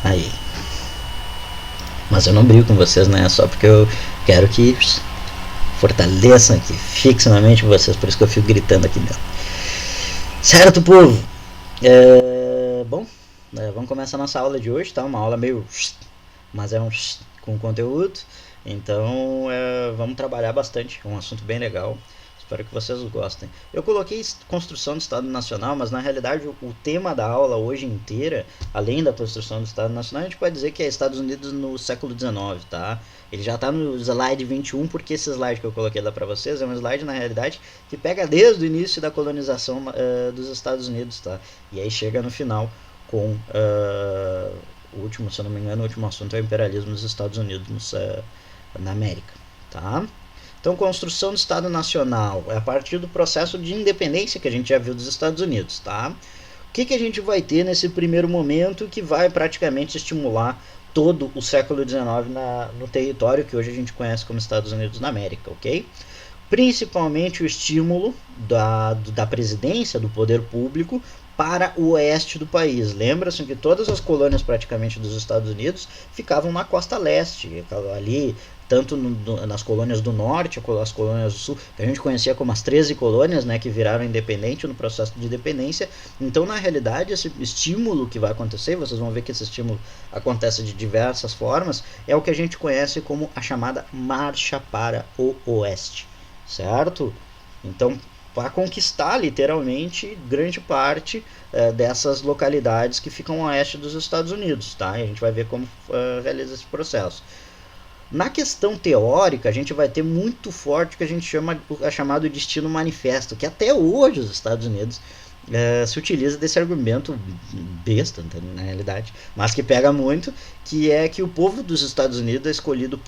Aí. Mas eu não brigo com vocês, né? Só porque eu quero que fortaleçam aqui, fixem na mente vocês, por isso que eu fico gritando aqui dentro. Certo, povo? Bom, vamos começar a nossa aula de hoje, tá? Uma aula meio... mas é um... com conteúdo. Então, vamos trabalhar bastante, é um assunto bem legal. Espero que vocês gostem. Eu coloquei construção do Estado Nacional, mas na realidade o tema da aula hoje inteira, além da construção do Estado Nacional, a gente pode dizer que é Estados Unidos no século XIX, tá? Ele já está no slide 21, porque esse slide que eu coloquei lá para vocês é um slide, na realidade, que pega desde o início da colonização dos Estados Unidos, tá? E aí chega no final com o último, se eu não me engano, o último assunto é o imperialismo dos Estados Unidos na América, tá? Então, construção do Estado Nacional é a partir do processo de independência que a gente já viu dos Estados Unidos, tá? O que a gente vai ter nesse primeiro momento que vai praticamente estimular todo o século XIX no território que hoje a gente conhece como Estados Unidos da América, ok? Principalmente o estímulo da presidência, do poder público, para o oeste do país. Lembra-se que todas as colônias praticamente dos Estados Unidos ficavam na costa leste, ali tanto nas colônias do norte, as colônias do sul, que a gente conhecia como as 13 colônias, né, que viraram independente no processo de independência. Então, na realidade, esse estímulo que vai acontecer, vocês vão ver que esse estímulo acontece de diversas formas, é o que a gente conhece como a chamada marcha para o oeste, certo? Então, para conquistar literalmente grande parte dessas localidades que ficam a oeste dos Estados Unidos, tá? E a gente vai ver como realiza esse processo. Na questão teórica, a gente vai ter muito forte o que a gente chama chamado destino manifesto, que até hoje os Estados Unidos se utiliza desse argumento besta, na realidade, mas que pega muito, que é que o povo dos Estados Unidos é escolhido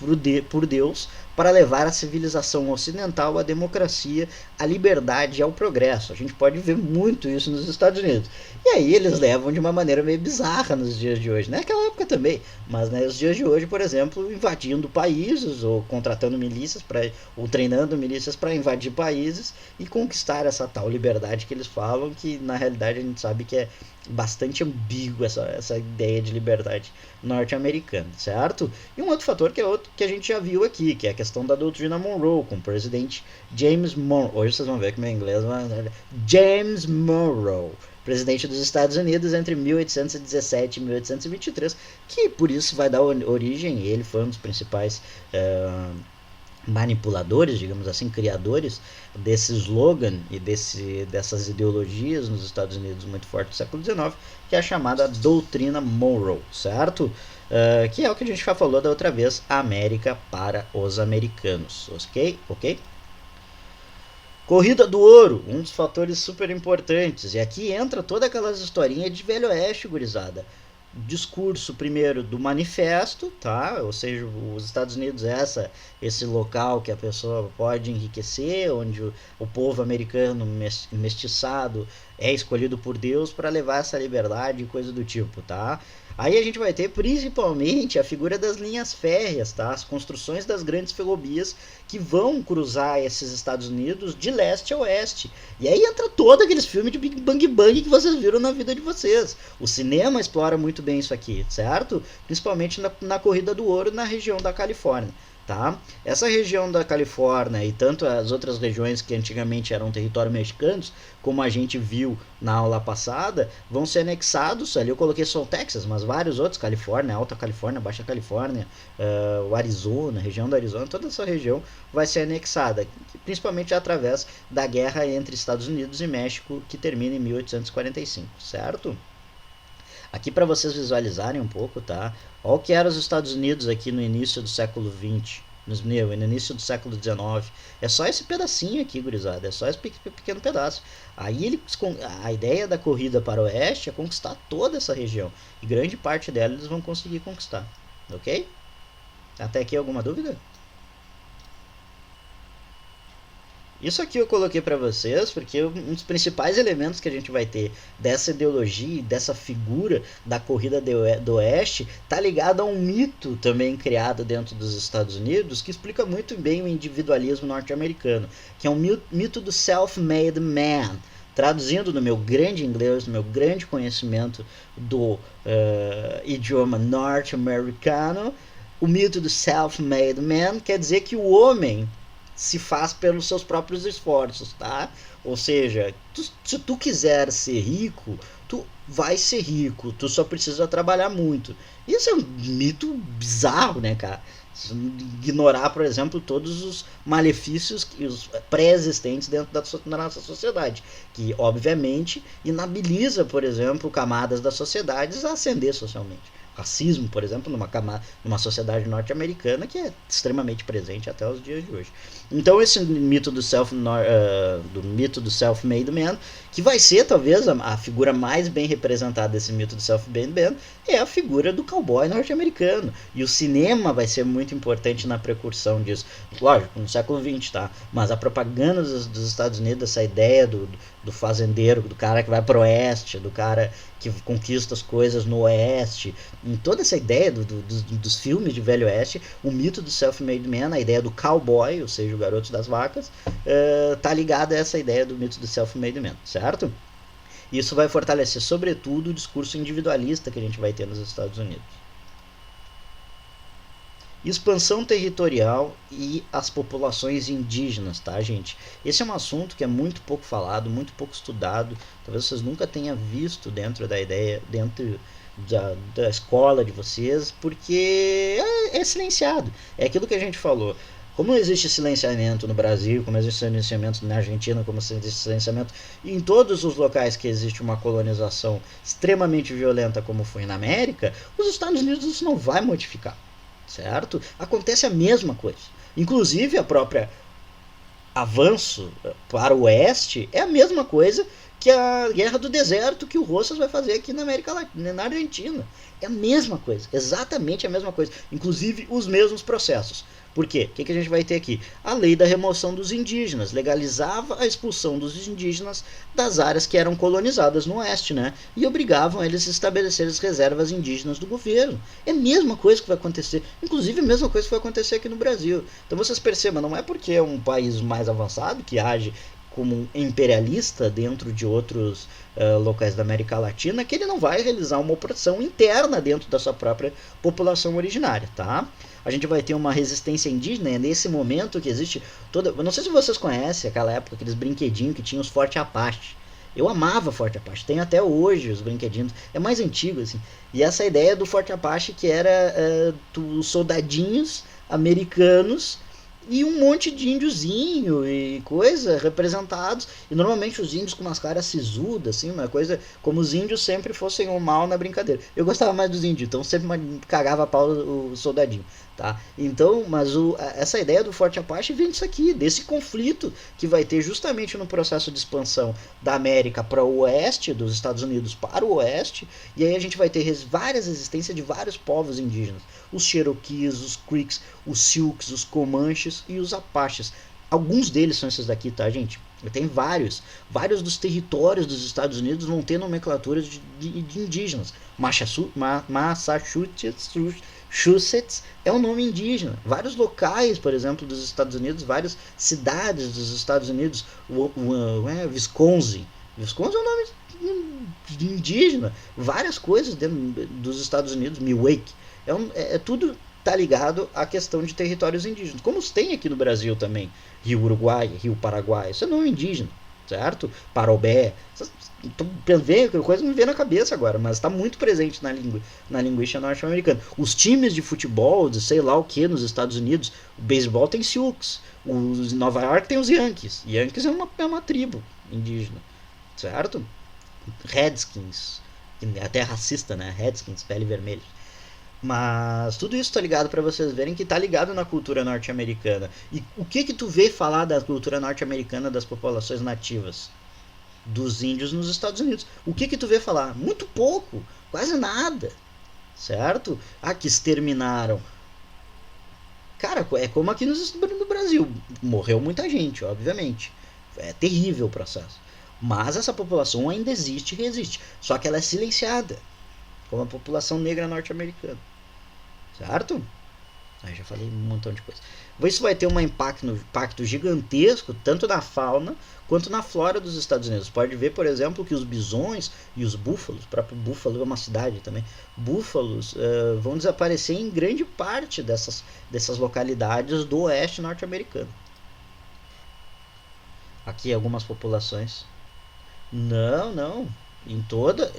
por Deus para levar a civilização ocidental à democracia, à liberdade e ao progresso. A gente pode ver muito isso nos Estados Unidos. E aí eles levam de uma maneira meio bizarra nos dias de hoje. Naquela época também, mas nos dias de hoje, por exemplo, invadindo países ou contratando milícias ou treinando milícias para invadir países e conquistar essa tal liberdade que eles falam, que na realidade a gente sabe que é bastante ambíguo essa ideia de liberdade norte-americana, certo? E um outro fator que é outro que a gente já viu aqui, que é a questão da doutrina Monroe, com o presidente James Monroe. Hoje vocês vão ver que meu inglês é James Monroe, presidente dos Estados Unidos entre 1817 e 1823, que por isso vai dar origem, ele foi um dos principais manipuladores, digamos assim, criadores desse slogan e dessas ideologias nos Estados Unidos muito forte do século XIX, que é a chamada doutrina Monroe, certo? Que é o que a gente já falou da outra vez, a América para os americanos, ok? Corrida do Ouro, um dos fatores super importantes, e aqui entra toda aquelas historinhas de Velho Oeste, gurizada. Discurso primeiro do manifesto, tá? Ou seja, os Estados Unidos é esse local que a pessoa pode enriquecer, onde o povo americano mestiçado é escolhido por Deus para levar essa liberdade e coisa do tipo, tá? Aí a gente vai ter principalmente a figura das linhas férreas, tá? As construções das grandes ferrovias que vão cruzar esses Estados Unidos de leste a oeste. E aí entra todo aqueles filmes de Big Bang Bang que vocês viram na vida de vocês. O cinema explora muito bem isso aqui, certo? Principalmente na Corrida do Ouro, na região da Califórnia. Tá? Essa região da Califórnia e tanto as outras regiões que antigamente eram território mexicanos, como a gente viu na aula passada, vão ser anexados. Ali eu coloquei só o Texas, mas vários outros, Califórnia, Alta Califórnia, Baixa Califórnia, o Arizona, região do Arizona, toda essa região vai ser anexada, principalmente através da guerra entre Estados Unidos e México, que termina em 1845, certo? Aqui para vocês visualizarem um pouco, tá? Olha o que eram os Estados Unidos aqui no início do século XX, no início do século XIX. É só esse pedacinho aqui, gurizada, é só esse pequeno pedaço. Aí a ideia da corrida para o oeste é conquistar toda essa região. E grande parte dela eles vão conseguir conquistar, ok? Até aqui alguma dúvida? Isso aqui eu coloquei para vocês porque um dos principais elementos que a gente vai ter dessa ideologia, dessa figura da corrida do oeste, tá ligado a um mito também criado dentro dos Estados Unidos que explica muito bem o individualismo norte-americano, que é um mito do self-made man, traduzindo no meu grande inglês, no meu grande conhecimento do idioma norte-americano, o mito do self-made man quer dizer que o homem se faz pelos seus próprios esforços, tá? Ou seja, se tu quiser ser rico, tu vai ser rico, tu só precisa trabalhar muito. Isso é um mito bizarro, né, cara? Ignorar, por exemplo, todos os malefícios os pré-existentes dentro da nossa sociedade, que obviamente inabiliza, por exemplo, camadas da sociedade a ascender socialmente. Racismo, por exemplo, numa sociedade norte-americana que é extremamente presente até os dias de hoje. Então esse mito do self-made man, que vai ser talvez a figura mais bem representada desse mito do self-made man, é a figura do cowboy norte-americano. E o cinema vai ser muito importante na precursão disso. Lógico, no século XX, tá? Mas a propaganda dos Estados Unidos, essa ideia do fazendeiro, do cara que vai pro oeste, do cara que conquista as coisas no oeste, em toda essa ideia dos filmes de velho oeste, o mito do self-made man, a ideia do cowboy, ou seja, o garoto das vacas, tá ligado a essa ideia do mito do self-made man, certo? Isso vai fortalecer, sobretudo, o discurso individualista que a gente vai ter nos Estados Unidos. Expansão territorial e as populações indígenas, tá, gente? Esse é um assunto que é muito pouco falado, muito pouco estudado. Talvez vocês nunca tenham visto dentro da ideia, dentro da escola de vocês, porque é silenciado. É aquilo que a gente falou. Como existe silenciamento no Brasil, como existe silenciamento na Argentina, como existe silenciamento em todos os locais que existe uma colonização extremamente violenta, como foi na América, os Estados Unidos isso não vai modificar. Certo? Acontece a mesma coisa. Inclusive a própria avanço para o oeste é a mesma coisa que a Guerra do Deserto que o Rosas vai fazer aqui na América Latina, na Argentina. É a mesma coisa, exatamente a mesma coisa. Inclusive os mesmos processos. Por quê? O que a gente vai ter aqui? A lei da remoção dos indígenas legalizava a expulsão dos indígenas das áreas que eram colonizadas no oeste, né? E obrigavam eles a estabelecer as reservas indígenas do governo. É a mesma coisa que vai acontecer. Inclusive a mesma coisa que vai acontecer aqui no Brasil. Então vocês percebam, não é porque é um país mais avançado que age como um imperialista dentro de outros locais da América Latina que ele não vai realizar uma opressão interna dentro da sua própria população originária, tá? A gente vai ter uma resistência indígena, é nesse momento que existe toda... Eu não sei se vocês conhecem aquela época, aqueles brinquedinhos que tinham os Forte Apache. Eu amava Forte Apache, tenho até hoje os brinquedinhos, é mais antigo assim. E essa ideia do Forte Apache que era os soldadinhos americanos e um monte de índiozinho e coisa representados, e normalmente os índios com umas caras sisudas, assim, uma coisa como os índios sempre fossem o mal na brincadeira. Eu gostava mais dos índios, então sempre cagava a pau o soldadinho, tá? Então, mas essa ideia do Forte Apache vem disso aqui, desse conflito que vai ter justamente no processo de expansão da América para o oeste, dos Estados Unidos para o oeste, e aí a gente vai ter várias existências de vários povos indígenas. Os Cherokees, os Creeks, os Sioux, os Comanches e os Apaches. Alguns deles são esses daqui, tá, gente? Tem vários. Vários dos territórios dos Estados Unidos vão ter nomenclaturas de indígenas. Massachusetts é um nome indígena. Vários locais, por exemplo, dos Estados Unidos, várias cidades dos Estados Unidos, Wisconsin. Wisconsin é um nome indígena. Várias coisas dentro dos Estados Unidos, Milwaukee. Tudo tá ligado à questão de territórios indígenas, como os tem aqui no Brasil também. Rio Uruguai, Rio Paraguai, isso é nome indígena, certo? Parobé, coisa me vê na cabeça agora, mas está muito presente na linguística norte-americana. Os times de futebol, de sei lá o que, nos Estados Unidos, o beisebol tem Sioux, em Nova York tem os Yankees. Yankees é uma tribo indígena, certo? Redskins, até racista, né? Redskins, pele vermelha. Mas tudo isso tá ligado para vocês verem que tá ligado na cultura norte-americana. E o que tu vê falar da cultura norte-americana das populações nativas? Dos índios nos Estados Unidos. O que tu vê falar? Muito pouco, quase nada. Certo? Que exterminaram. Cara, é como aqui no Brasil. Morreu muita gente, obviamente. É terrível o processo. Mas essa população ainda existe e resiste. Só que ela é silenciada. Como a população negra norte-americana. Certo? Aí já falei um montão de coisa. Isso vai ter um impacto gigantesco, tanto na fauna quanto na flora dos Estados Unidos. Pode ver, por exemplo, que os bisões e os búfalos, o próprio Buffalo é uma cidade também, búfalos vão desaparecer em grande parte dessas localidades do oeste norte-americano. Aqui algumas populações. Não, não. Em toda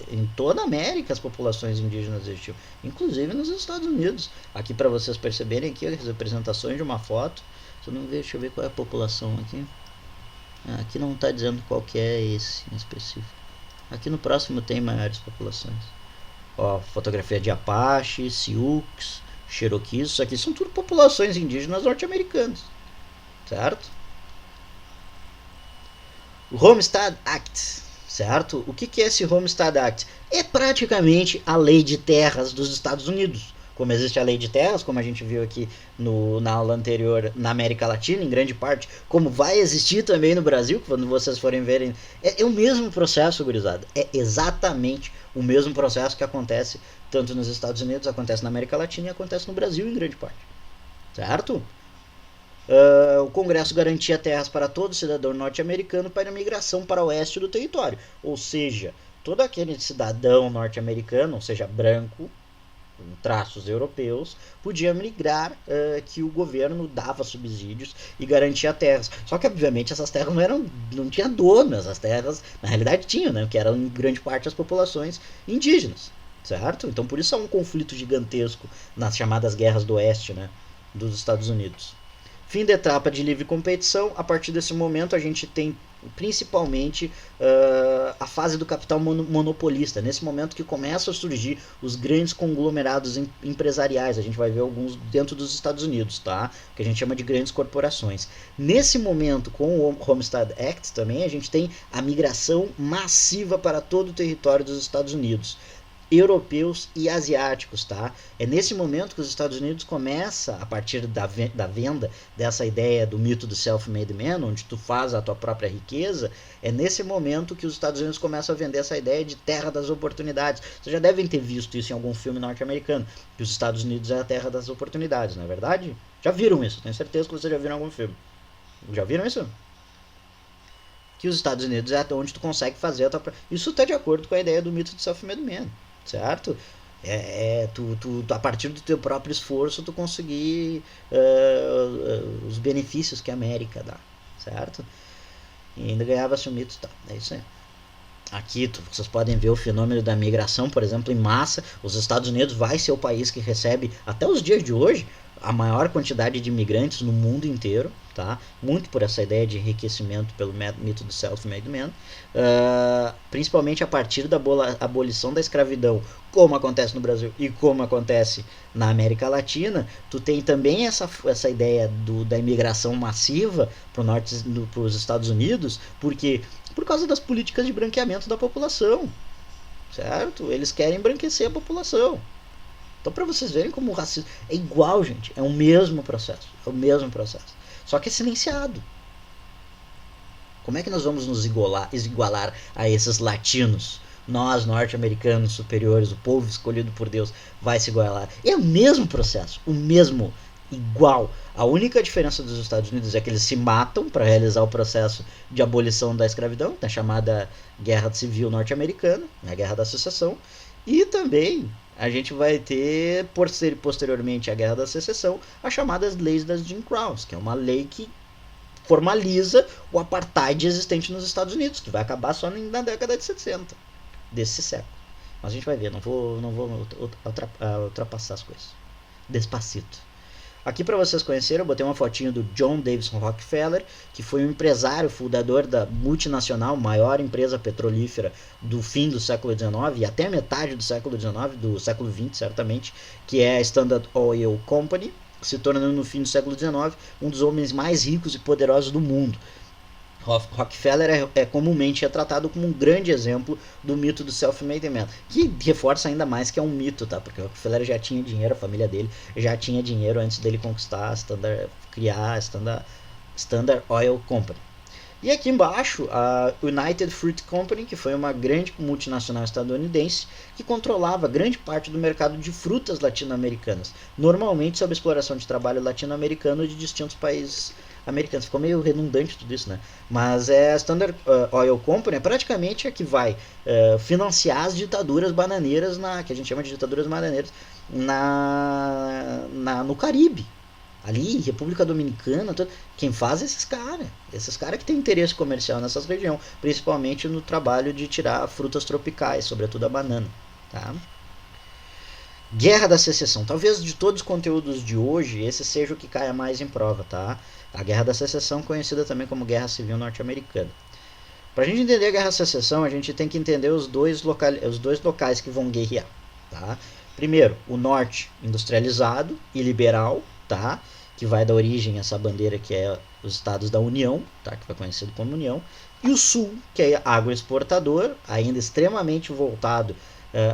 a América as populações indígenas existiam, inclusive nos Estados Unidos. Aqui para vocês perceberem aqui as representações de uma foto. Se eu não ver, deixa eu ver qual é a população aqui. Aqui não está dizendo qual que é esse em específico. Aqui no próximo tem maiores populações. Ó, fotografia de Apache, Sioux, Cherokees. Isso aqui são tudo populações indígenas norte-americanas, certo? O Homestead Act, certo? O que é esse Homestead Act? É praticamente a lei de terras dos Estados Unidos. Como existe a lei de terras, como a gente viu aqui na aula anterior, na América Latina, em grande parte, como vai existir também no Brasil, quando vocês forem verem, é o mesmo processo, gurizada. É exatamente o mesmo processo que acontece tanto nos Estados Unidos, acontece na América Latina e acontece no Brasil em grande parte, certo? O Congresso garantia terras para todo cidadão norte-americano para a migração para o oeste do território. Ou seja, todo aquele cidadão norte-americano, ou seja, branco, com traços europeus, podia migrar, que o governo dava subsídios e garantia terras. Só que, obviamente, essas terras não tinha dono, essas terras, na realidade, tinham, né, que eram em grande parte as populações indígenas, certo? Então, por isso há um conflito gigantesco nas chamadas guerras do oeste, né, dos Estados Unidos. Fim da etapa de livre competição. A partir desse momento a gente tem principalmente a fase do capital monopolista. Nesse momento que começam a surgir os grandes conglomerados empresariais. A gente vai ver alguns dentro dos Estados Unidos, tá? Que a gente chama de grandes corporações. Nesse momento, com o Homestead Act também, a gente tem a migração massiva para todo o território dos Estados Unidos, europeus e asiáticos, tá? É nesse momento que os Estados Unidos começa, a partir da venda dessa ideia do mito do self-made man, onde tu faz a tua própria riqueza, é nesse momento que os Estados Unidos começam a vender essa ideia de terra das oportunidades. Vocês já devem ter visto isso em algum filme norte-americano, que os Estados Unidos é a terra das oportunidades, não é verdade? Já viram isso? Tenho certeza que vocês já viram em algum filme. Já viram isso? Que os Estados Unidos é até onde tu consegue fazer a tua... Isso está de acordo com a ideia do mito do self-made man, certo? Tu, a partir do teu próprio esforço, tu conseguir os benefícios que a América dá, certo? E ainda ganhava-se o mito, tá? É isso aí. Aqui vocês podem ver o fenômeno da migração, por exemplo, em massa. Os Estados Unidos vai ser o país que recebe, até os dias de hoje, a maior quantidade de imigrantes no mundo inteiro, tá? Muito por essa ideia de enriquecimento pelo mito do self-made man, principalmente a partir da abolição da escravidão, como acontece no Brasil e como acontece na América Latina. Tu tem também essa ideia da imigração massiva para os Estados Unidos, porque por causa das políticas de branqueamento da população, certo? Eles querem embranquecer a população. Então, para vocês verem como o racismo é igual, gente, é o mesmo processo, só que é silenciado. Como é que nós vamos nos igualar a esses latinos? Nós, norte-americanos superiores, o povo escolhido por Deus, vai se igualar. É o mesmo processo, o mesmo, igual. A única diferença dos Estados Unidos é que eles se matam para realizar o processo de abolição da escravidão, na chamada Guerra Civil Norte-Americana, na Guerra da Secessão, e também a gente vai ter, posteriormente à Guerra da Secessão, as chamadas leis das Jim Crows, que é uma lei que formaliza o apartheid existente nos Estados Unidos, que vai acabar só na década de 60 desse século. Mas a gente vai ver, não vou ultrapassar as coisas. Despacito. Aqui para vocês conhecerem, eu botei uma fotinho do John Davison Rockefeller, que foi um empresário fundador da multinacional, maior empresa petrolífera do fim do século XIX e até metade do século XIX, do século XX certamente, que é a Standard Oil Company, se tornando no fim do século XIX um dos homens mais ricos e poderosos do mundo. Rockefeller é comumente tratado como um grande exemplo do mito do self-made man, que reforça ainda mais que é um mito, tá? Porque Rockefeller já tinha dinheiro, a família dele já tinha dinheiro antes dele conquistar criar a Standard Oil Company. E aqui embaixo, a United Fruit Company, que foi uma grande multinacional estadunidense que controlava grande parte do mercado de frutas latino-americanas, normalmente sob a exploração de trabalho latino-americano de distintos países americanos. Ficou meio redundante tudo isso, né? Mas a Standard Oil Company é praticamente a que vai financiar as ditaduras bananeiras, que a gente chama de ditaduras bananeiras, no Caribe. Ali, República Dominicana, quem faz é esses caras. Esses caras que têm interesse comercial nessas regiões, principalmente no trabalho de tirar frutas tropicais, sobretudo a banana. Tá? Guerra da Secessão. Talvez de todos os conteúdos de hoje, esse seja o que caia mais em prova. Tá? A Guerra da Secessão, conhecida também como Guerra Civil Norte-Americana. Para a gente entender a Guerra da Secessão, a gente tem que entender os dois locais que vão guerrear. Tá? Primeiro, o norte industrializado e liberal, tá? Que vai dar origem a essa bandeira que é os Estados da União, tá? Que foi conhecido como União, e o sul, que é agroexportador, ainda extremamente voltado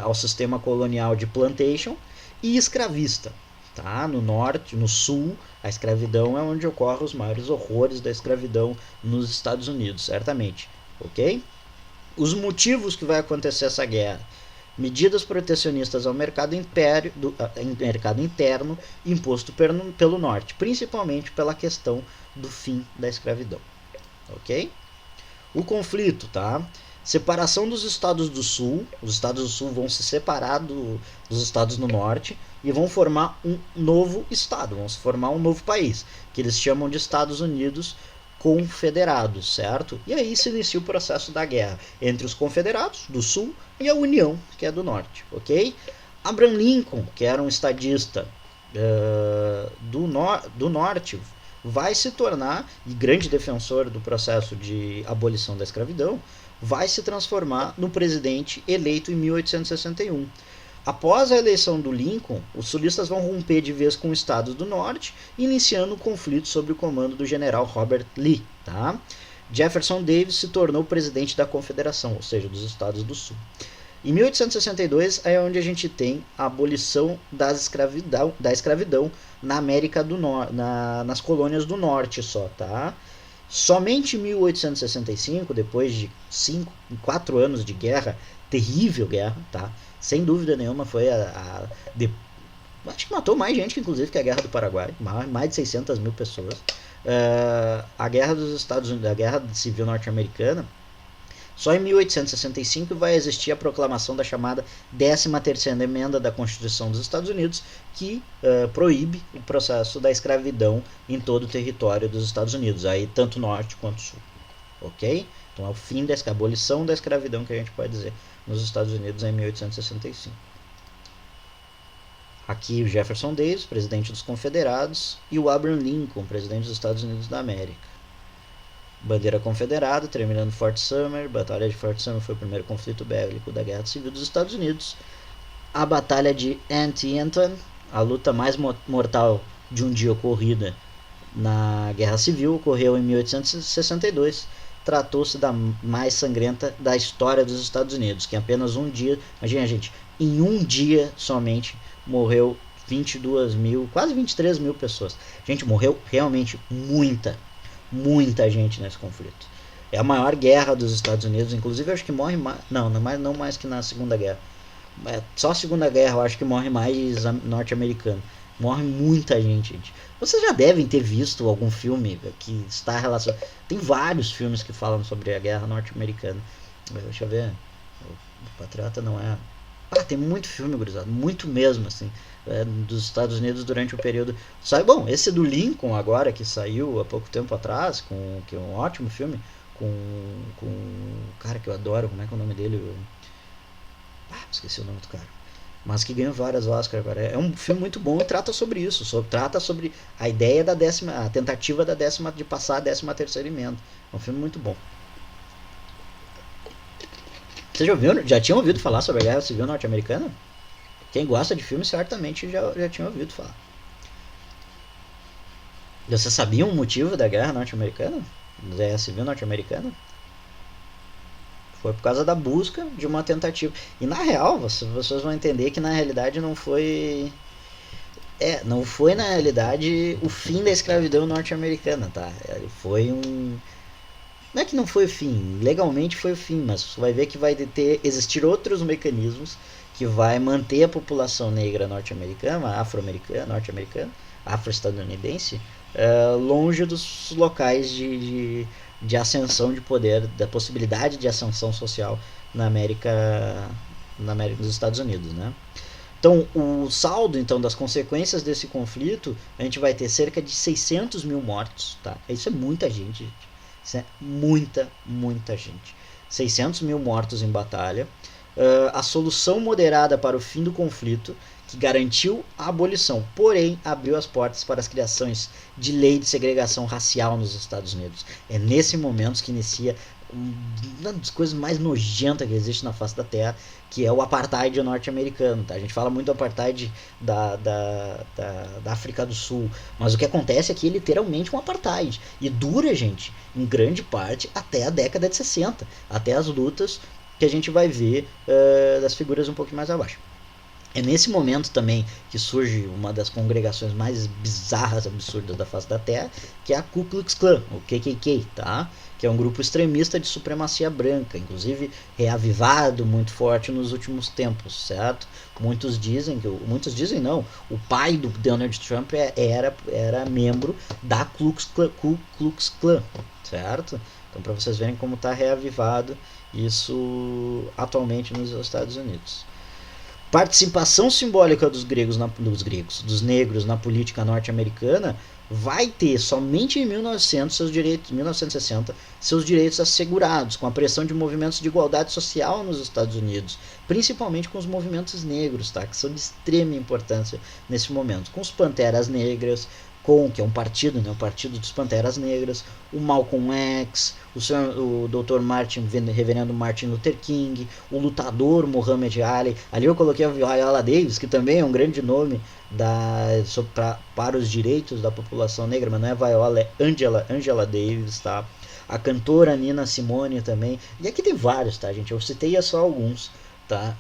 ao sistema colonial de plantation, e escravista. Tá? No norte, no sul, a escravidão é onde ocorrem os maiores horrores da escravidão nos Estados Unidos, certamente. Ok? Os motivos que vai acontecer essa guerra: medidas protecionistas ao mercado interno imposto pelo norte, principalmente pela questão do fim da escravidão. Ok? O conflito, tá? Separação dos estados do sul. Os estados do sul vão se separar dos estados no norte e vão formar um novo estado, vão se formar um novo país, que eles chamam de Estados Unidos Confederados, certo? E aí se inicia o processo da guerra entre os confederados do sul e a União, que é do norte, ok? Abraham Lincoln, que era um estadista do norte, vai se tornar, e grande defensor do processo de abolição da escravidão, vai se transformar no presidente eleito em 1861. Após a eleição do Lincoln, os sulistas vão romper de vez com os estados do norte, iniciando o conflito sob o comando do general Robert Lee. Tá? Jefferson Davis se tornou presidente da Confederação, ou seja, dos estados do sul. Em 1862 é onde a gente tem a abolição da escravidão na América do Norte, nas colônias do norte só. Tá? Somente em 1865, depois de 4 anos de guerra, terrível guerra, tá? Sem dúvida nenhuma foi acho que matou mais gente, inclusive, que a Guerra do Paraguai, mais de 600 mil pessoas. A Guerra dos Estados Unidos, a Guerra Civil Norte-Americana, só em 1865 vai existir a proclamação da chamada 13ª Emenda da Constituição dos Estados Unidos, que proíbe o processo da escravidão em todo o território dos Estados Unidos, aí tanto norte quanto sul. Ok? Então é o fim da abolição da escravidão, que a gente pode dizer, nos Estados Unidos em 1865. Aqui o Jefferson Davis, presidente dos Confederados, e o Abraham Lincoln, presidente dos Estados Unidos da América. Bandeira confederada, terminando Fort Sumter. Batalha de Fort Sumter foi o primeiro conflito bélico da Guerra Civil dos Estados Unidos. A Batalha de Antietam, a luta mais mortal de um dia ocorrida na Guerra Civil, ocorreu em 1862. Tratou-se da mais sangrenta da história dos Estados Unidos, que em apenas um dia, imagina, gente, em um dia somente morreu 22 mil, quase 23 mil pessoas. Gente, morreu realmente muita gente nesse conflito. É a maior guerra dos Estados Unidos, inclusive eu acho que morre mais, não mais que na Segunda Guerra. Só a Segunda Guerra eu acho que morre mais norte-americano. Morre muita gente. Vocês já devem ter visto algum filme que está relacionado. Tem vários filmes que falam sobre a guerra norte-americana. Deixa eu ver. O Patriota não é. Tem muito filme, gurizada. Muito mesmo, assim. Dos Estados Unidos durante o período. Bom, esse do Lincoln agora, que saiu há pouco tempo atrás, que é um ótimo filme. Com um cara que eu adoro. Como é que é o nome dele? Esqueci o nome do cara. Mas que ganhou várias Oscars agora. É um filme muito bom e trata sobre isso. Trata sobre a ideia da a tentativa de passar a 13ª emenda. É um filme muito bom. Vocês já tinham ouvido falar sobre a Guerra Civil Norte-Americana? Quem gosta de filme certamente já tinha ouvido falar. Vocês sabiam o motivo da Guerra Norte-Americana? Da Guerra Civil Norte-Americana? Foi por causa da busca de uma tentativa. E na real, vocês vão entender que na realidade não foi na realidade o fim da escravidão norte-americana, tá? Foi Não é que não foi o fim, legalmente foi o fim, mas você vai ver que vai existir outros mecanismos que vai manter a população negra norte-americana, afro-americana, norte-americana, afro-estadunidense, longe dos locais de ascensão de poder, da possibilidade de ascensão social na América, nos Estados Unidos, né? Então, o saldo então das consequências desse conflito, a gente vai ter cerca de 600 mil mortos, tá? Isso é muita gente. Isso é muita gente. 600 mil mortos em batalha. A solução moderada para o fim do conflito, que garantiu a abolição, porém abriu as portas para as criações de lei de segregação racial nos Estados Unidos. É nesse momento que inicia uma das coisas mais nojentas que existe na face da Terra, que é o apartheid norte-americano. Tá? A gente fala muito do apartheid da África do Sul, mas o que acontece é que é literalmente um apartheid. E dura, gente, em grande parte até a década de 60, até as lutas que a gente vai ver das figuras um pouco mais abaixo. É nesse momento também que surge uma das congregações mais bizarras, absurdas da face da Terra, que é a Ku Klux Klan, o KKK, tá? Que é um grupo extremista de supremacia branca, inclusive reavivado muito forte nos últimos tempos, certo? Muitos dizem não, o pai do Donald Trump era membro da Ku Klux Klan, certo? Então, para vocês verem como está reavivado isso atualmente nos Estados Unidos. Participação simbólica dos negros na política norte-americana vai ter somente em 1960 seus direitos assegurados, com a pressão de movimentos de igualdade social nos Estados Unidos, principalmente com os movimentos negros, tá, que são de extrema importância nesse momento, com os Panteras Negras, que é um partido, né, o Partido dos Panteras Negras, o Malcolm X, o Dr. Reverendo Martin Luther King, o lutador Muhammad Ali. Ali eu coloquei a Viola Davis, que também é um grande nome para os direitos da população negra, mas não é Viola, é Angela Davis, tá? A cantora Nina Simone também. E aqui tem vários, tá, gente? Eu citei só alguns. Tá?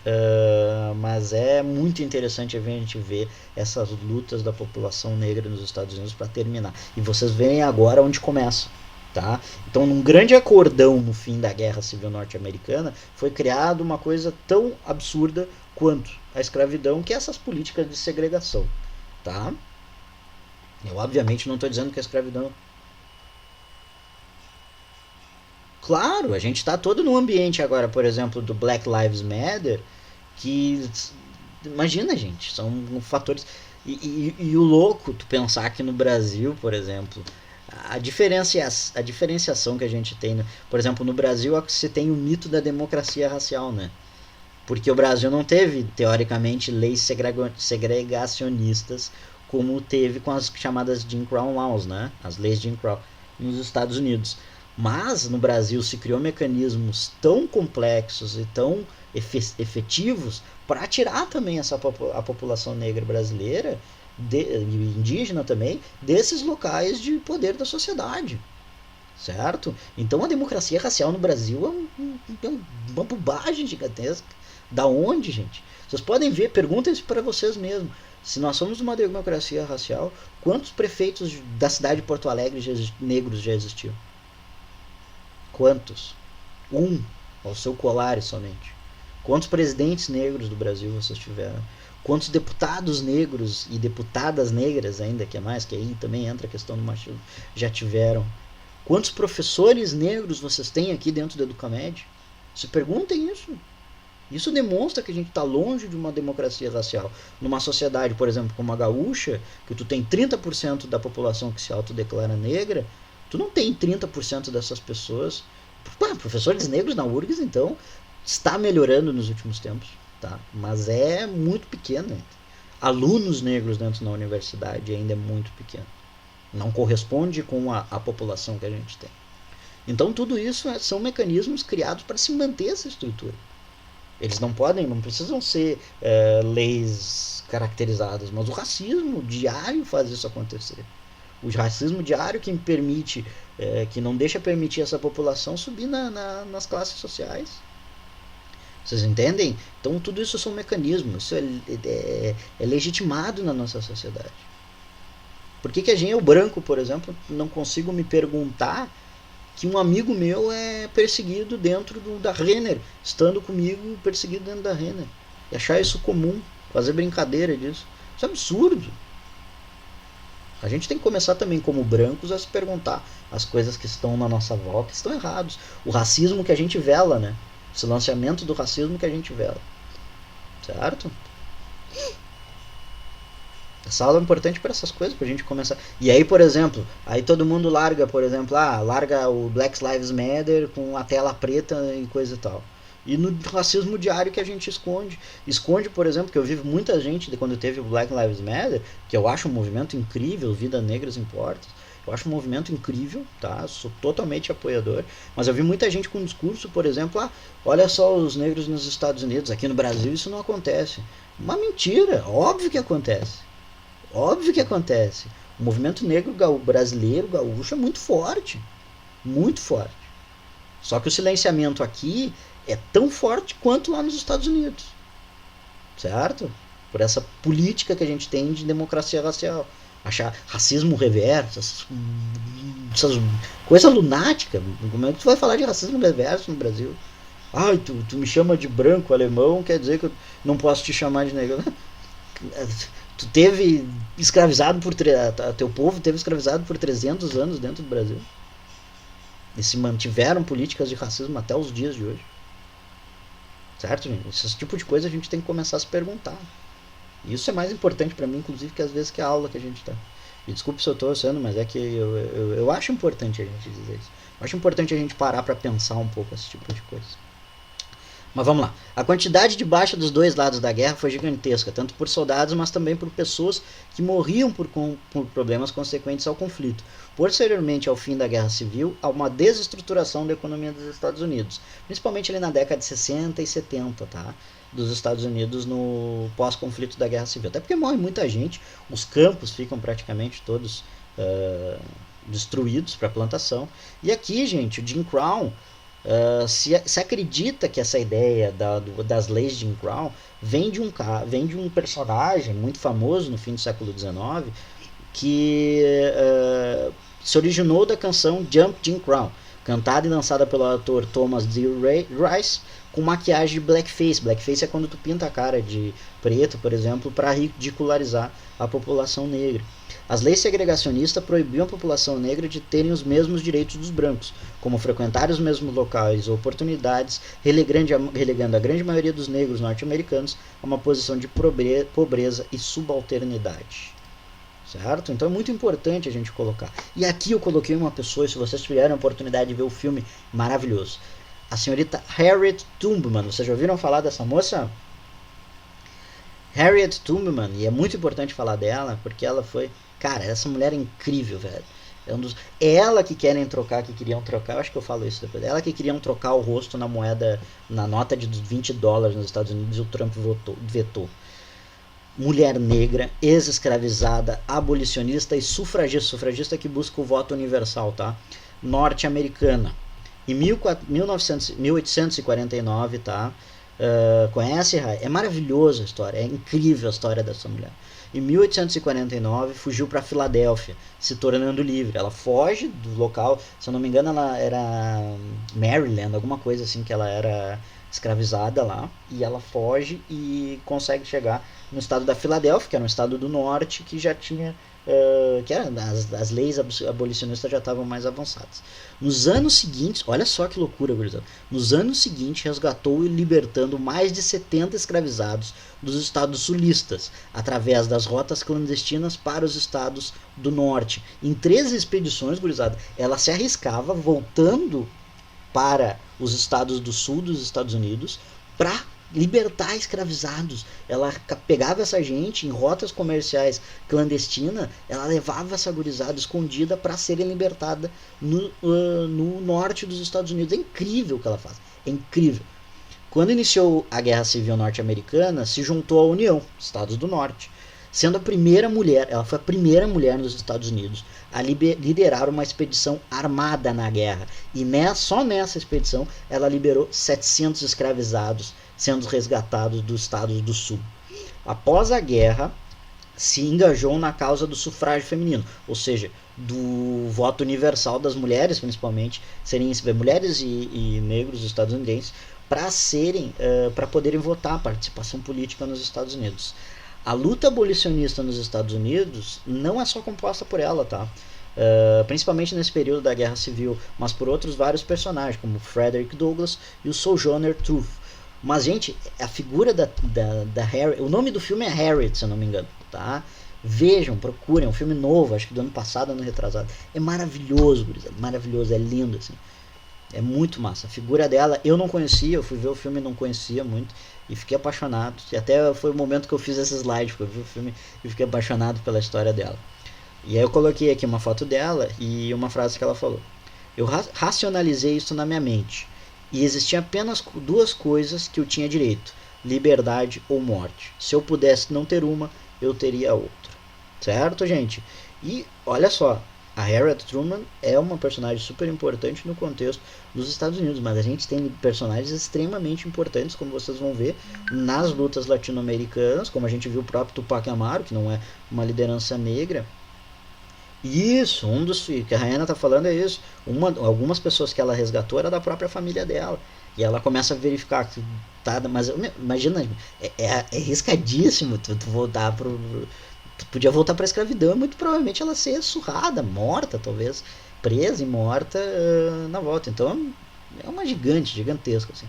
Mas é muito interessante a gente ver essas lutas da população negra nos Estados Unidos para terminar. E vocês veem agora onde começa. Tá? Então, num grande acordão no fim da Guerra Civil Norte-Americana, foi criada uma coisa tão absurda quanto a escravidão, que é essas políticas de segregação. Tá? Eu, obviamente, não estou dizendo que a escravidão... Claro, a gente está todo no ambiente agora, por exemplo, do Black Lives Matter, que imagina, gente, são fatores e o louco tu pensar que no Brasil, por exemplo, a diferenciação que a gente tem, por exemplo, no Brasil você tem o mito da democracia racial, né? Porque o Brasil não teve, teoricamente, leis segregacionistas como teve com as chamadas Jim Crow Laws, né? As leis Jim Crow nos Estados Unidos. Mas no Brasil se criou mecanismos tão complexos e tão efetivos para tirar também a população negra brasileira, indígena também, desses locais de poder da sociedade. Certo? Então a democracia racial no Brasil é uma bobagem gigantesca. Da onde, gente? Vocês podem ver, perguntem isso para vocês mesmos. Se nós somos uma democracia racial, quantos prefeitos da cidade de Porto Alegre negros já existiam? Quantos? Ao seu colar somente. Quantos presidentes negros do Brasil vocês tiveram? Quantos deputados negros e deputadas negras, ainda que é mais, que aí também entra a questão do machismo, já tiveram? Quantos professores negros vocês têm aqui dentro da Educamed? Se perguntem isso. Isso demonstra que a gente está longe de uma democracia racial. Numa sociedade, por exemplo, como a gaúcha, que tu tem 30% da população que se autodeclara negra, tu não tem 30% dessas pessoas. Professores negros na URGS, então, está melhorando nos últimos tempos, tá? Mas é muito pequeno ainda. Alunos negros dentro da universidade ainda é muito pequeno. Não corresponde com a população que a gente tem. Então tudo isso são mecanismos criados para se manter essa estrutura. Eles não precisam ser leis caracterizadas, mas o racismo diário faz isso acontecer. O racismo diário que permite, que não deixa permitir essa população subir nas classes sociais. Vocês entendem? Então tudo isso são mecanismos, isso é legitimado na nossa sociedade. Por que a gente, eu branco, por exemplo, não consigo me perguntar que um amigo meu é perseguido dentro da Renner, estando comigo perseguido dentro da Renner. E achar isso comum, fazer brincadeira disso. Isso é absurdo. A gente tem que começar também, como brancos, a se perguntar as coisas que estão na nossa volta estão errados. O racismo que a gente vela, né? Esse lançamento do racismo que a gente vela. Certo? Essa aula é importante para essas coisas, pra gente começar. E aí, por exemplo, aí todo mundo larga, por exemplo, larga o Black Lives Matter com a tela preta e coisa e tal. E no racismo diário que a gente esconde. Esconde, por exemplo, que eu vi muita gente, quando teve o Black Lives Matter, que eu acho um movimento incrível, Vidas Negras Importam. Eu acho um movimento incrível, tá? Sou totalmente apoiador. Mas eu vi muita gente com discurso, por exemplo, olha só os negros nos Estados Unidos, aqui no Brasil isso não acontece. Uma mentira, óbvio que acontece. Óbvio que acontece. O movimento negro brasileiro, gaúcho, é muito forte. Muito forte. Só que o silenciamento aqui é tão forte quanto lá nos Estados Unidos. Certo? Por essa política que a gente tem de democracia racial. Achar racismo reverso, essas coisas lunáticas. Como é que tu vai falar de racismo reverso no Brasil? Ai, tu me chama de branco alemão, quer dizer que eu não posso te chamar de negro. Tu teve escravizado teu povo teve escravizado por 300 anos dentro do Brasil. E se mantiveram políticas de racismo até os dias de hoje. Certo, gente? Esse tipo de coisa a gente tem que começar a se perguntar. E isso é mais importante para mim, inclusive, que às vezes que a aula que a gente tá. E desculpe se eu tô sendo, mas é que eu acho importante a gente dizer isso. Eu acho importante a gente parar para pensar um pouco esse tipo de coisa. Mas vamos lá. A quantidade de baixa dos dois lados da guerra foi gigantesca, tanto por soldados, mas também por pessoas que morriam por problemas consequentes ao conflito. Posteriormente ao fim da Guerra Civil, há uma desestruturação da economia dos Estados Unidos, principalmente ali na década de 60 e 70, tá? Dos Estados Unidos no pós-conflito da Guerra Civil. Até porque morre muita gente, os campos ficam praticamente todos destruídos para plantação. E aqui, gente, o Jim Crow, se acredita que essa ideia das leis de Jim Crow vem de um personagem muito famoso no fim do século XIX que se originou da canção Jump Jim Crow, cantada e dançada pelo ator Thomas D. Rice com maquiagem de blackface. Blackface é quando tu pinta a cara de preto, por exemplo, para ridicularizar a população negra. As leis segregacionistas proibiam a população negra de terem os mesmos direitos dos brancos, como frequentar os mesmos locais ou oportunidades, relegando a grande maioria dos negros norte-americanos a uma posição de pobreza e subalternidade. Certo? Então é muito importante a gente colocar. E aqui eu coloquei uma pessoa, e se vocês tiverem a oportunidade de ver o filme, maravilhoso. A senhorita Harriet Tubman. Vocês já ouviram falar dessa moça? Harriet Tubman, e é muito importante falar dela, porque ela foi... Cara, essa mulher é incrível, velho. Ela que queriam trocar, eu acho que eu falo isso depois. Ela que queriam trocar o rosto na moeda, na nota de $20 nos Estados Unidos, e o Trump vetou. Mulher negra, ex-escravizada, abolicionista e sufragista que busca o voto universal, tá? Norte-americana. Em 1849, tá? Conhece, Rai? É maravilhosa a história, é incrível a história dessa mulher. Em 1849, fugiu para Filadélfia, se tornando livre. Ela foge do local, se eu não me engano, ela era Maryland, alguma coisa assim, que ela era escravizada lá, e ela foge e consegue chegar no estado da Filadélfia, que era um estado do norte que já tinha que as leis abolicionistas já estavam mais avançadas. Nos anos seguintes, olha só que loucura, gurizada. Nos anos seguintes, resgatou e libertando mais de 70 escravizados dos estados sulistas, através das rotas clandestinas para os estados do norte. Em 13 expedições, gurizada, ela se arriscava voltando para os estados do sul dos Estados Unidos para libertar escravizados. Ela pegava essa gente em rotas comerciais clandestinas, ela levava essa gurizada escondida para serem libertada no norte dos Estados Unidos. É incrível o que ela faz, é incrível. Quando iniciou a Guerra Civil Norte-Americana, se juntou à União, Estados do Norte, sendo a primeira mulher, ela foi a primeira mulher nos Estados Unidos a liderar uma expedição armada na guerra, e só nessa expedição ela liberou 700 escravizados sendo resgatados dos estados do sul. Após a guerra, se engajou na causa do sufrágio feminino, ou seja, do voto universal das mulheres, principalmente, serem mulheres e negros estadunidenses, para poderem votar, participação política nos Estados Unidos. A luta abolicionista nos Estados Unidos não é só composta por ela, tá? Principalmente nesse período da Guerra Civil, mas por outros vários personagens, como Frederick Douglass e o Sojourner Truth. Mas, gente, a figura da Harriet, o nome do filme é Harriet, se eu não me engano, tá? Vejam, procurem, é um filme novo, acho que do ano passado, ano retrasado. É maravilhoso, gurizada, maravilhoso, é lindo, assim. É muito massa. A figura dela, eu não conhecia, eu fui ver o filme e não conhecia muito, e fiquei apaixonado. E até foi o momento que eu fiz esse slide, porque eu vi o filme e fiquei apaixonado pela história dela. E aí eu coloquei aqui uma foto dela e uma frase que ela falou. Eu racionalizei isso na minha mente. E existiam apenas duas coisas que eu tinha direito: liberdade ou morte. Se eu pudesse não ter uma, eu teria outra. Certo, gente? E olha só, a Harriet Truman é uma personagem super importante no contexto dos Estados Unidos, mas a gente tem personagens extremamente importantes, como vocês vão ver, nas lutas latino-americanas, como a gente viu o próprio Tupac Amaru, que não é uma liderança negra. Isso, um dos que a Rainha tá falando é isso. Algumas pessoas que ela resgatou era da própria família dela. E ela começa a verificar que tá, mas imagina, é arriscadíssimo tu voltar pro. Tu podia voltar pra escravidão e muito provavelmente ela ser surrada, morta, talvez, presa e morta na volta. Então é uma gigantesca, assim.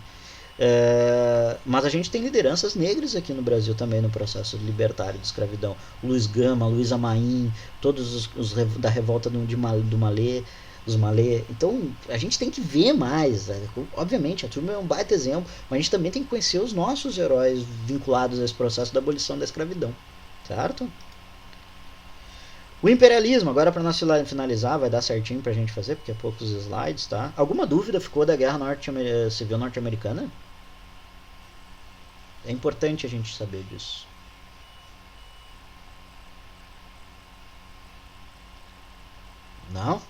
Mas a gente tem lideranças negras aqui no Brasil também no processo libertário de escravidão. Luiz Gama, Luiz Amaim, todos os da revolta do Malê, dos Malê. Então a gente tem que ver mais. Obviamente, a turma é um baita exemplo, mas a gente também tem que conhecer os nossos heróis vinculados a esse processo da abolição da escravidão. Certo? O imperialismo, agora para nós finalizar, vai dar certinho pra gente fazer, porque é poucos slides, tá? Alguma dúvida ficou da Guerra Civil Norte-Americana? É importante a gente saber disso. Não?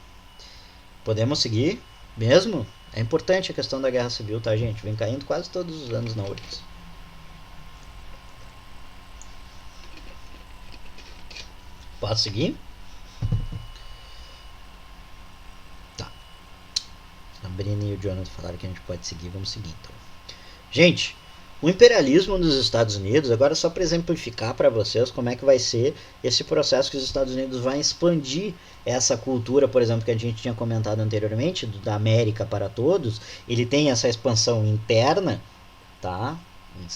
Podemos seguir? Mesmo? É importante a questão da Guerra Civil, tá, gente? Vem caindo quase todos os anos na URGS. Posso seguir? Tá. A Brina e o Jonathan falaram que a gente pode seguir, vamos seguir então. Gente, o imperialismo nos Estados Unidos, agora só para exemplificar para vocês como é que vai ser esse processo que os Estados Unidos vai expandir essa cultura, por exemplo, que a gente tinha comentado anteriormente, da América para todos. Ele tem essa expansão interna, tá?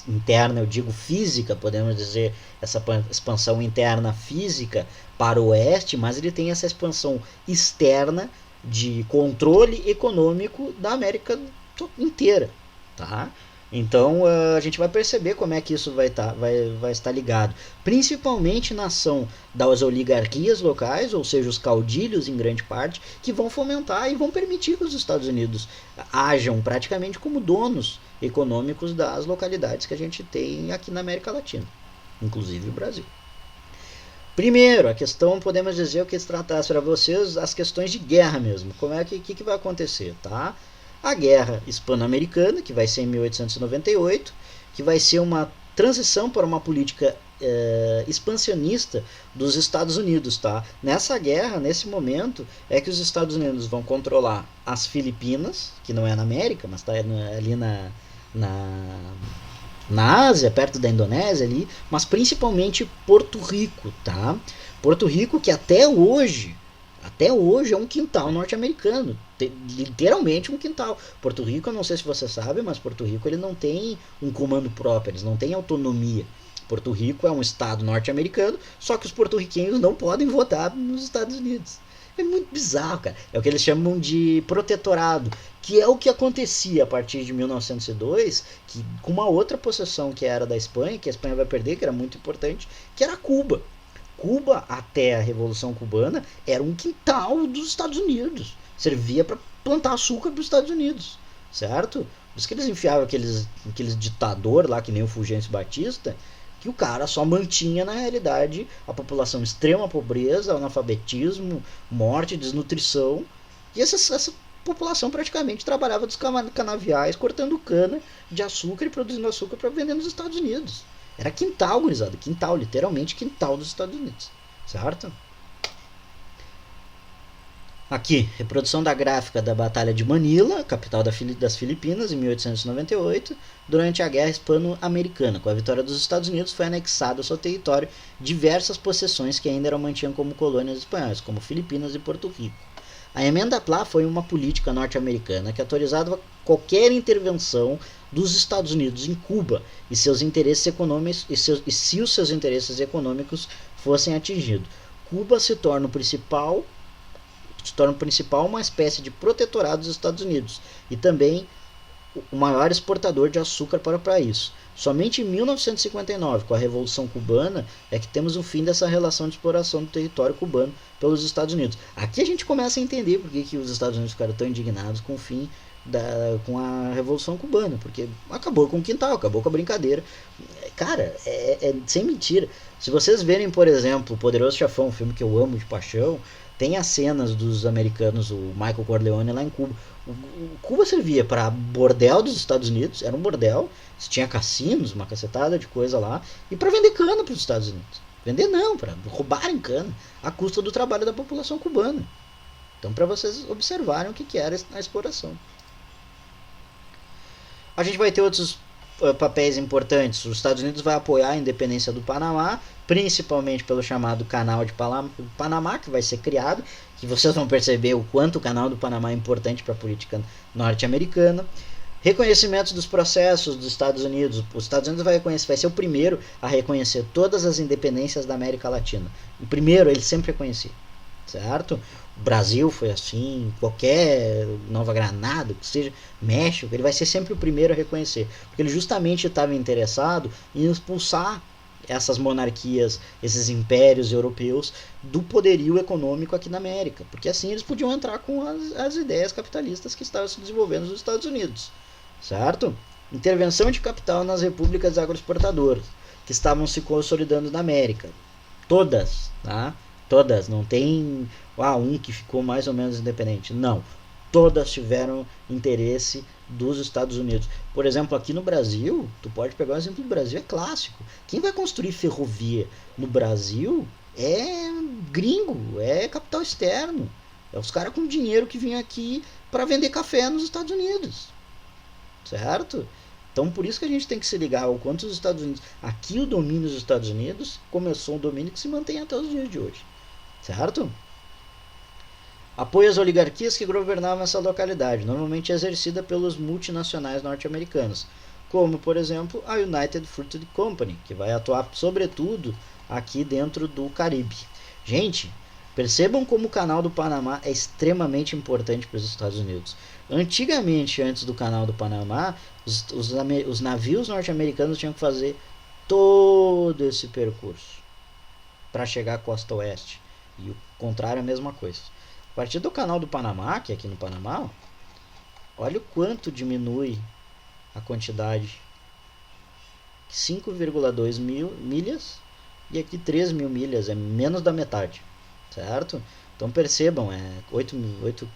Interna, eu digo física, podemos dizer, essa expansão interna física para o oeste, mas ele tem essa expansão externa de controle econômico da América inteira, tá? Então a gente vai perceber como é que isso vai estar ligado, principalmente na ação das oligarquias locais, ou seja, os caudilhos em grande parte, que vão fomentar e vão permitir que os Estados Unidos ajam praticamente como donos econômicos das localidades que a gente tem aqui na América Latina, inclusive o Brasil. Primeiro, a questão, podemos dizer, o que se tratasse para vocês, as questões de guerra mesmo, como é que vai acontecer, tá? A Guerra Hispano-Americana, que vai ser em 1898, que vai ser uma transição para uma política expansionista dos Estados Unidos, tá? Nessa guerra, nesse momento, é que os Estados Unidos vão controlar as Filipinas, que não é na América, mas está ali na Ásia, perto da Indonésia ali, mas principalmente Porto Rico, tá? Porto Rico que até hoje é um quintal norte-americano, literalmente um quintal. Porto Rico, eu não sei se você sabe, mas Porto Rico ele não tem um comando próprio, eles não têm autonomia. Porto Rico é um estado norte-americano, só que os porto-riquenhos não podem votar nos Estados Unidos. É muito bizarro, cara. É o que eles chamam de protetorado, que é o que acontecia a partir de 1902, que, com uma outra possessão que era da Espanha, que a Espanha vai perder, que era muito importante, que era Cuba. Cuba, até a Revolução Cubana, era um quintal dos Estados Unidos. Servia para plantar açúcar para os Estados Unidos, certo? Por isso que eles enfiavam aqueles ditador lá, que nem o Fulgêncio Batista, que o cara só mantinha, na realidade, a população extrema pobreza, analfabetismo, morte, desnutrição. E essa população praticamente trabalhava dos canaviais, cortando cana de açúcar e produzindo açúcar para vender nos Estados Unidos. Era quintal, gurizada, quintal, literalmente quintal dos Estados Unidos, certo? Aqui, reprodução da gráfica da Batalha de Manila, capital das Filipinas, em 1898, durante a Guerra Hispano-Americana. Com a vitória dos Estados Unidos, foi anexado ao seu território diversas possessões que ainda eram mantidas como colônias espanholas, como Filipinas e Porto Rico. A emenda Plá foi uma política norte-americana que autorizava qualquer intervenção dos Estados Unidos em Cuba e seus interesses econômicos e se os seus interesses econômicos fossem atingidos. Cuba se torna o principal uma espécie de protetorado dos Estados Unidos e também o maior exportador de açúcar para o país. Somente em 1959, com a Revolução Cubana, é que temos o fim dessa relação de exploração do território cubano pelos Estados Unidos. Aqui a gente começa a entender por que os Estados Unidos ficaram tão indignados com o fim com a Revolução Cubana, porque acabou com o quintal, acabou com a brincadeira. Cara, sem mentira. Se vocês verem, por exemplo, O Poderoso Chefão, um filme que eu amo de paixão, tem as cenas dos americanos, o Michael Corleone lá em Cuba. Cuba servia para bordel dos Estados Unidos, era um bordel, tinha cassinos, uma cacetada de coisa lá, e para vender cana para os Estados Unidos. Vender não, para roubarem cana, à custa do trabalho da população cubana. Então, para vocês observarem o que era a exploração. A gente vai ter outros papéis importantes. Os Estados Unidos vai apoiar a independência do Panamá, principalmente pelo chamado Canal de Panamá, que vai ser criado, que vocês vão perceber o quanto o Canal do Panamá é importante para a política norte-americana. Reconhecimento dos processos dos Estados Unidos. Os Estados Unidos vai ser o primeiro a reconhecer todas as independências da América Latina. O primeiro, ele sempre reconhecia, certo? O Brasil foi assim, qualquer Nova Granada, que seja México, ele vai ser sempre o primeiro a reconhecer, porque ele justamente estava interessado em expulsar essas monarquias, esses impérios europeus do poderio econômico aqui na América, porque assim eles podiam entrar com as ideias capitalistas que estavam se desenvolvendo nos Estados Unidos, certo? Intervenção de capital nas repúblicas agroexportadoras que estavam se consolidando na América, todas, tá? Todas, não tem um que ficou mais ou menos independente, não, todas tiveram interesse dos Estados Unidos. Por exemplo, aqui no Brasil, tu pode pegar o exemplo do Brasil, é clássico. Quem vai construir ferrovia no Brasil é gringo, é capital externo, é os caras com dinheiro que vêm aqui para vender café nos Estados Unidos, certo? Então por isso que a gente tem que se ligar ao quanto os Estados Unidos, aqui o domínio dos Estados Unidos começou um domínio que se mantém até os dias de hoje, certo? Apoio às oligarquias que governavam essa localidade, normalmente exercida pelos multinacionais norte-americanos, como, por exemplo, a United Fruit Company, que vai atuar sobretudo aqui dentro do Caribe. Gente, percebam como o Canal do Panamá é extremamente importante para os Estados Unidos. Antigamente, antes do Canal do Panamá, os navios norte-americanos tinham que fazer todo esse percurso para chegar à costa oeste, e o contrário é a mesma coisa. A partir do Canal do Panamá, que é aqui no Panamá, olha o quanto diminui a quantidade. 5,2 mil milhas e aqui 3 mil milhas, é menos da metade, certo? Então percebam, é 8,5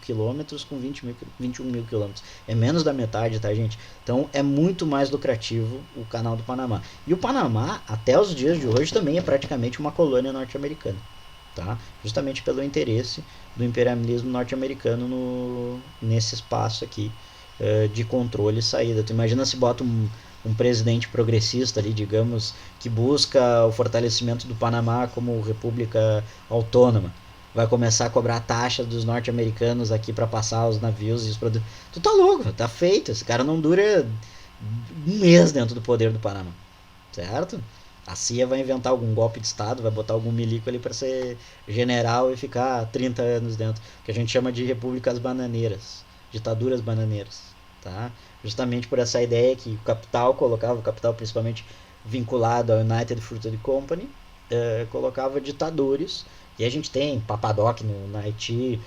quilômetros com 21 mil quilômetros, é menos da metade, tá, gente? Então é muito mais lucrativo o Canal do Panamá. E o Panamá, até os dias de hoje, também é praticamente uma colônia norte-americana. Tá? Justamente pelo interesse do imperialismo norte-americano nesse espaço aqui de controle e saída. Tu imagina se bota um presidente progressista ali, digamos, que busca o fortalecimento do Panamá como república autônoma, vai começar a cobrar taxa dos norte-americanos aqui para passar os navios e os produtos. Tu tá louco, tá feito, esse cara não dura um mês dentro do poder do Panamá, certo? A CIA vai inventar algum golpe de estado, vai botar algum milico ali para ser general e ficar 30 anos dentro, que a gente chama de repúblicas bananeiras, ditaduras bananeiras, tá? Justamente por essa ideia que o capital colocava, o capital principalmente vinculado ao United Fruit Company, colocava ditadores, e a gente tem Papadoc no Haiti,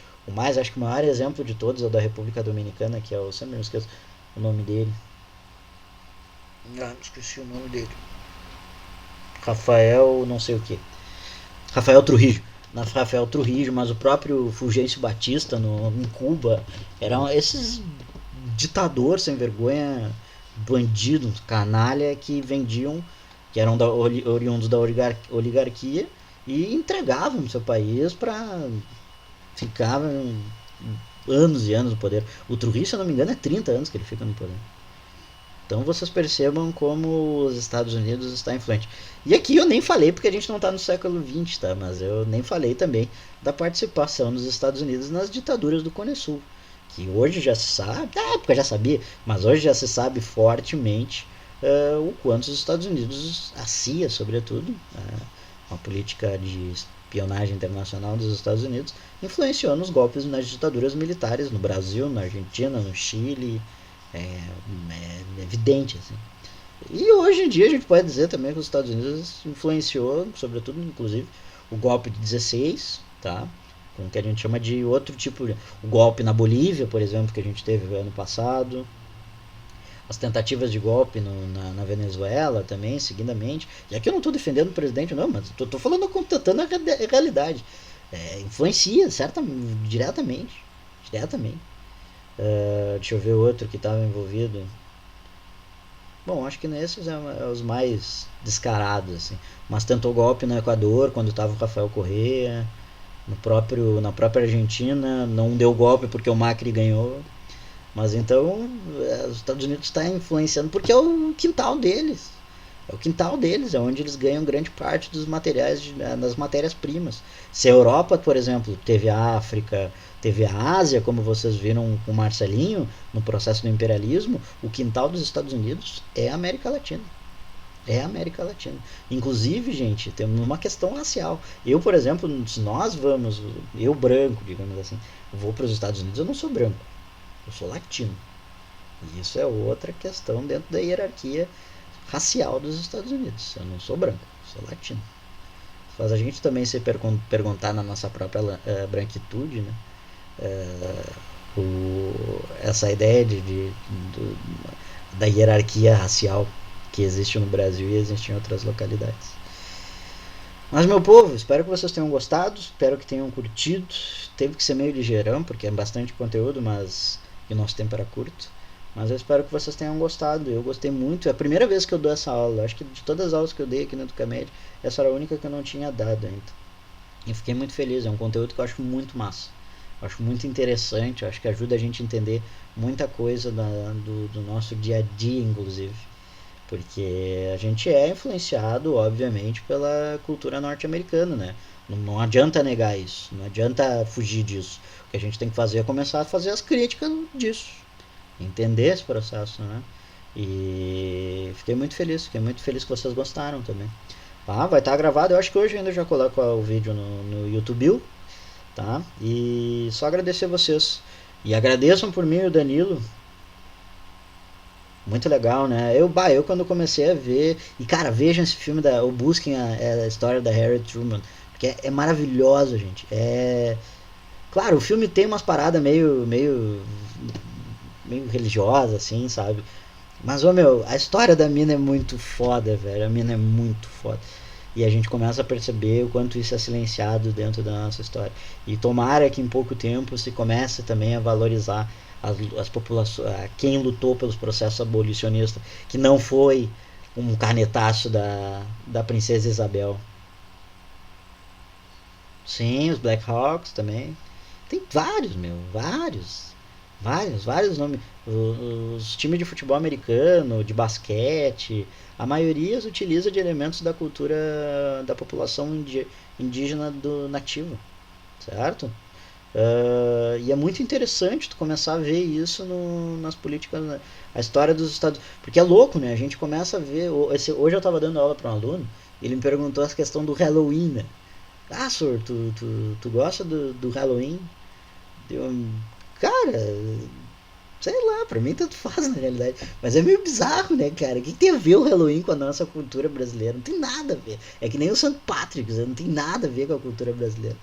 acho que o maior exemplo de todos é o da República Dominicana, que é o, sempre me esqueço o nome dele, esqueci o nome dele, Rafael não sei o que, Rafael Trujillo, mas o próprio Fulgêncio Batista em Cuba, eram esses ditadores sem vergonha bandidos, canalha que vendiam, que eram oriundos da oligarquia e entregavam seu país para ficar anos e anos no poder. O Trujillo, se eu não me engano, é 30 anos que ele fica no poder. Então vocês percebam como os Estados Unidos está influente. E aqui eu nem falei porque a gente não está no século XX, tá? Mas eu nem falei também da participação dos Estados Unidos nas ditaduras do Cone Sul, que hoje já se sabe, na época já sabia, mas hoje já se sabe fortemente o quanto os Estados Unidos, a CIA sobretudo, uma política de espionagem internacional dos Estados Unidos, influenciou nos golpes nas ditaduras militares no Brasil, na Argentina, no Chile. É evidente assim. E hoje em dia a gente pode dizer também que os Estados Unidos influenciou, sobretudo, inclusive, o golpe de 16, tá? Com o que a gente chama de outro tipo de... O golpe na Bolívia, por exemplo, que a gente teve ano passado. As tentativas de golpe na Venezuela também, seguidamente. E aqui eu não estou defendendo o presidente, não, mas estou falando, contatando a realidade. Influencia, certamente, diretamente. Deixa eu ver outro que estava envolvido. Bom, acho que nesses é os mais descarados, assim. Mas tentou golpe no Equador, quando estava o Rafael Correa. Na própria Argentina, não deu golpe porque o Macri ganhou. Mas então, os Estados Unidos está influenciando porque é o quintal deles. É o quintal deles, é onde eles ganham grande parte dos materiais, das matérias-primas. Se a Europa, por exemplo, teve a África, teve a Ásia, como vocês viram com o Marcelinho, no processo do imperialismo, o quintal dos Estados Unidos é a América Latina. É a América Latina. Inclusive, gente, tem uma questão racial. Eu, por exemplo, se nós vamos, eu branco, digamos assim, vou para os Estados Unidos, eu não sou branco, eu sou latino. E isso é outra questão dentro da hierarquia racial dos Estados Unidos. Eu não sou branco, sou latino. Faz a gente também se perguntar na nossa própria branquitude, né? Essa ideia da hierarquia racial que existe no Brasil e existe em outras localidades. Mas, meu povo, espero que vocês tenham gostado, espero que tenham curtido. Teve que ser meio ligeirão, porque é bastante conteúdo, mas o nosso tempo era curto. Mas eu espero que vocês tenham gostado. Eu gostei muito. É a primeira vez que eu dou essa aula. Acho que de todas as aulas que eu dei aqui no Educamed, essa era a única que eu não tinha dado ainda. E fiquei muito feliz. É um conteúdo que eu acho muito massa. Eu acho muito interessante. Eu acho que ajuda a gente a entender muita coisa do nosso dia a dia, inclusive. Porque a gente é influenciado, obviamente, pela cultura norte-americana, né? Não adianta negar isso. Não adianta fugir disso. O que a gente tem que fazer é começar a fazer as críticas disso. Entender esse processo, né? E fiquei muito feliz que vocês gostaram também. Tá? Vai estar gravado, eu acho que hoje ainda já coloco o vídeo no YouTube, tá? E só agradecer vocês. E agradeçam por mim e o Danilo. Muito legal, né? Eu quando comecei a ver. E cara, vejam esse filme, ou busquem a história da Harriet Truman. Porque é maravilhoso, gente. Claro, o filme tem umas paradas meio religiosa, assim, sabe? Mas, a história da mina é muito foda, velho. A mina é muito foda. E a gente começa a perceber o quanto isso é silenciado dentro da nossa história. E tomara que em pouco tempo se comece também a valorizar as populações, quem lutou pelos processos abolicionistas, que não foi um canetaço da princesa Isabel. Sim, os Black Hawks também. Tem vários, vários nomes. Os times de futebol americano, de basquete, a maioria utiliza de elementos da cultura da população indígena do nativo, certo? E é muito interessante tu começar a ver isso nas políticas, né? A história dos Estados, porque é louco, né? A gente começa a ver. Hoje eu estava dando aula para um aluno, ele me perguntou essa questão do Halloween, né? Ah, senhor, tu gosta do Halloween? Eu, cara, sei lá, pra mim tanto faz na realidade. Mas é meio bizarro, né, cara? O que tem a ver o Halloween com a nossa cultura brasileira? Não tem nada a ver. É que nem o St. Patrick's, não tem nada a ver com a cultura brasileira.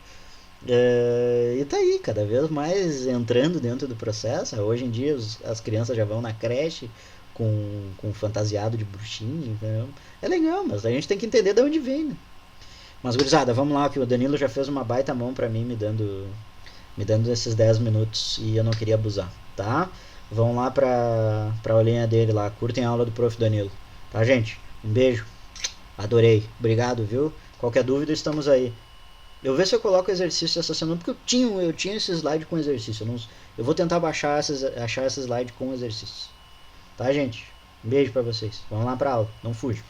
E tá aí, cada vez mais entrando dentro do processo. Hoje em dia as crianças já vão na creche com fantasiado de bruxinha, entendeu? É legal, mas a gente tem que entender de onde vem, né? Mas gurizada, vamos lá, que o Danilo já fez uma baita mão pra mim, me dando esses 10 minutos, e eu não queria abusar, tá? vão lá pra aulinha dele lá, curtem a aula do Prof. Danilo. Tá, gente? Um beijo. Adorei. Obrigado, viu? Qualquer dúvida, estamos aí. Eu vou ver se eu coloco exercício essa semana, porque eu tinha esse slide com exercício. Eu vou tentar achar esse slide com exercício. Tá, gente? Um beijo pra vocês. Vamos lá pra aula. Não fuja.